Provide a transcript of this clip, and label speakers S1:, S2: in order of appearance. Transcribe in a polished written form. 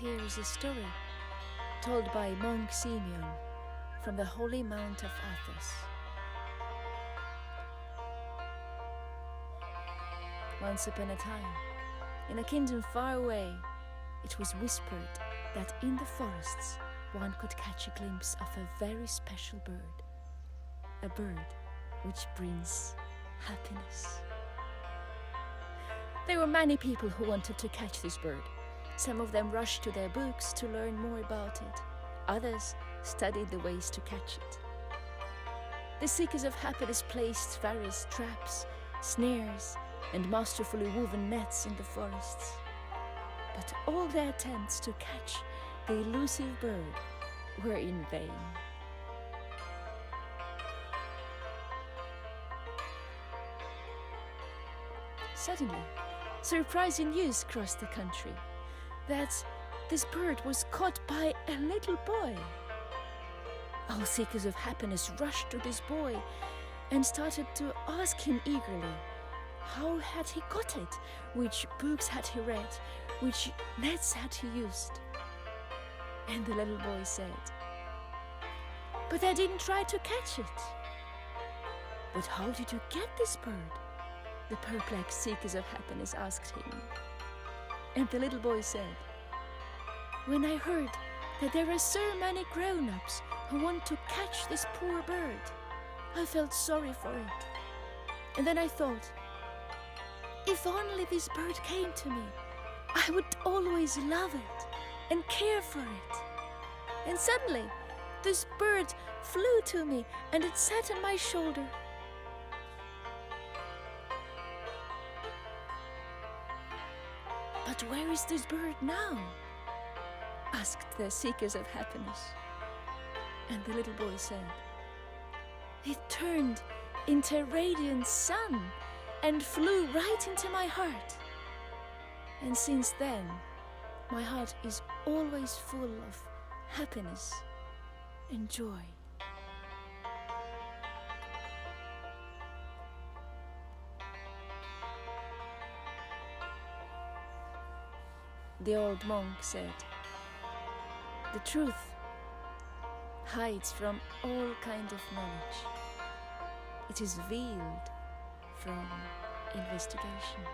S1: here is a story told by monk Simeon from the holy mount of Athos. Once upon a time, in a kingdom far away, it was whispered that in the forests one could catch a glimpse of a very special bird, a bird which brings happiness. There were many people who wanted to catch this bird. Some of them rushed to their books to learn more about it. Others studied the ways to catch it. The seekers of happiness placed various traps, snares, and masterfully woven nets in the forests. But all their attempts to catch the elusive bird were in vain. Suddenly, surprising news crossed the country that this bird was caught by a little boy. All seekers of happiness rushed to this boy and started to ask him eagerly, how had he got it? Which books had he read? Which nets had he used? And the little boy said, "But I didn't try to catch it." "But how did you get this bird?" the perplexed seekers of happiness asked him. And the little boy said, "When I heard that there are so many grown-ups who want to catch this poor bird, I felt sorry for it. And then I thought, if only this bird came to me, I would always love it and care for it. And suddenly, this bird flew to me and it sat on my shoulder. But where is this bird now?" asked the seekers of happiness. And the little boy said, "It turned into a radiant sun and flew right into my heart. And since then, my heart is always full of happiness and joy." The old monk said, "The truth hides from all kinds of knowledge. It is veiled from investigation."